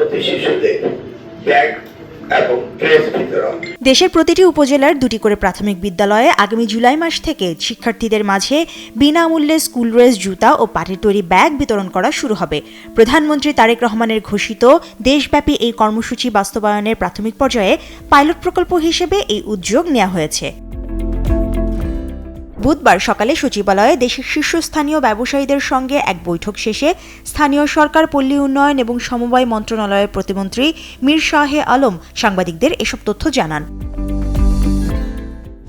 গর্ভবতী শিশুদের ব্যাগ এবং ড্রেস বিতরণ। দেশের প্রতিটি উপজেলার 2টি করে প্রাথমিক বিদ্যালয়ে আগামী জুলাই মাস থেকে শিক্ষার্থীদের মাঝে বিনামূল্যে স্কুল ড্রেস, জুতা ও পাটের তৈরি ব্যাগ বিতরণ করা শুরু হবে। প্রধানমন্ত্রী তারেক রহমানের ঘোষিত দেশব্যাপী এই কর্মসূচি বাস্তবায়নের প্রাথমিক পর্যায়ে পাইলট প্রকল্প হিসেবে এই উদ্যোগ নেওয়া হয়েছে। বুধবার সকালে সচিবালয়ে দেশের শীর্ষস্থানীয় ব্যবসায়ীদের সঙ্গে এক বৈঠক শেষে স্থানীয় সরকার, পল্লী উন্নয়ন এবং সমবায় মন্ত্রণালয়ের প্রতিমন্ত্রী মীর শাহে আলম সাংবাদিকদের এসব তথ্য জানান।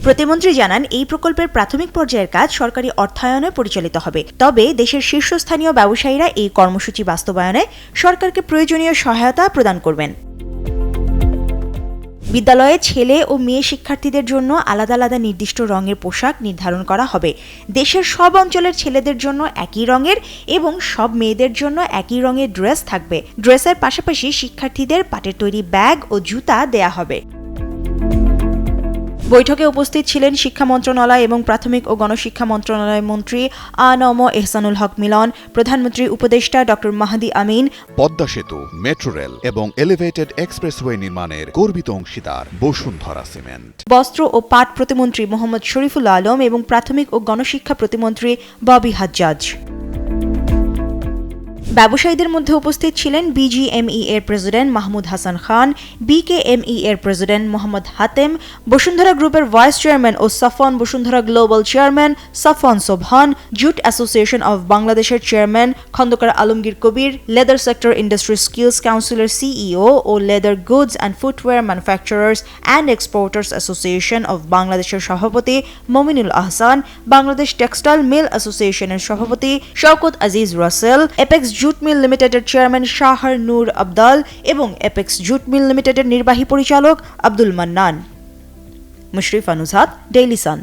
প্রতিমন্ত্রী জানান, এই প্রকল্পের প্রাথমিক পর্যায়ের কাজ সরকারি অর্থায়নে পরিচালিত হবে। তবে দেশের শীর্ষস্থানীয় ব্যবসায়ীরা এই কর্মসূচি বাস্তবায়নে সরকারকে প্রয়োজনীয় সহায়তা প্রদান করবেন। বিদ্যালয়ে ছেলে ও মেয়ে শিক্ষার্থীদের জন্য আলাদা আলাদা নির্দিষ্ট রঙের পোশাক নির্ধারণ করা হবে। দেশের সব অঞ্চলের ছেলেদের জন্য একই রঙের এবং সব মেয়েদের জন্য একই রঙের ড্রেস থাকবে। ড্রেসের পাশাপাশি শিক্ষার্থীদের পাটের তৈরি ব্যাগ ও জুতা দেয়া হবে। বৈঠকে উপস্থিত ছিলেন শিক্ষা মন্ত্রণালয় এবং প্রাথমিক ও গণশিক্ষা মন্ত্রণালয় মন্ত্রী আ.ন.ম এহসানুল হক মিলন, প্রধানমন্ত্রী উপদেষ্টা ড. মাহদি আমিন, পদ্মা সেতু, মেট্রো রেল এবং এলিভেটেড এক্সপ্রেসওয়ে নির্মাণের গর্বিত অংশীদার বসুন্ধরা সিমেন্ট, বস্ত্র ও পাট প্রতিমন্ত্রী মোহাম্মদ শরীফুল আলম এবং প্রাথমিক ও গণশিক্ষা প্রতিমন্ত্রী ববি হাজ্জাজ। ব্যবসায়ীদের মধ্যে উপস্থিত ছিলেন বিজিএমই এর প্রেসিডেন্ট মাহমুদ হাসান খান, বিকেএমই এর প্রেসিডেন্ট মোহাম্মদ হাতেম, বসুন্ধরা গ্রুপের ভাইস চেয়ারম্যান ও Safwan Bashundhara global chairman Safwan Sobhan, jute association of বাংলাদেশের chairman Khandaker Alamgir Kabir, leather sector industry skills কাউন্সিলের সিইও ও leather goods and footwear manufacturers and exporters association of বাংলাদেশের সভাপতি মমিনুল আহসান, বাংলাদেশ টেক্সটাইল মিল অ্যাসোসিয়েশনের সভাপতি Shawkat Aziz Russell, apex jute mill লিমিটেডের চেয়ারম্যান শাহর নূর আবদাল এবং এপেক্স জুট মিল লিমিটেডের নির্বাহী পরিচালক আব্দুল মান্নান। Mushrifa Nuzhat, Daily Sun.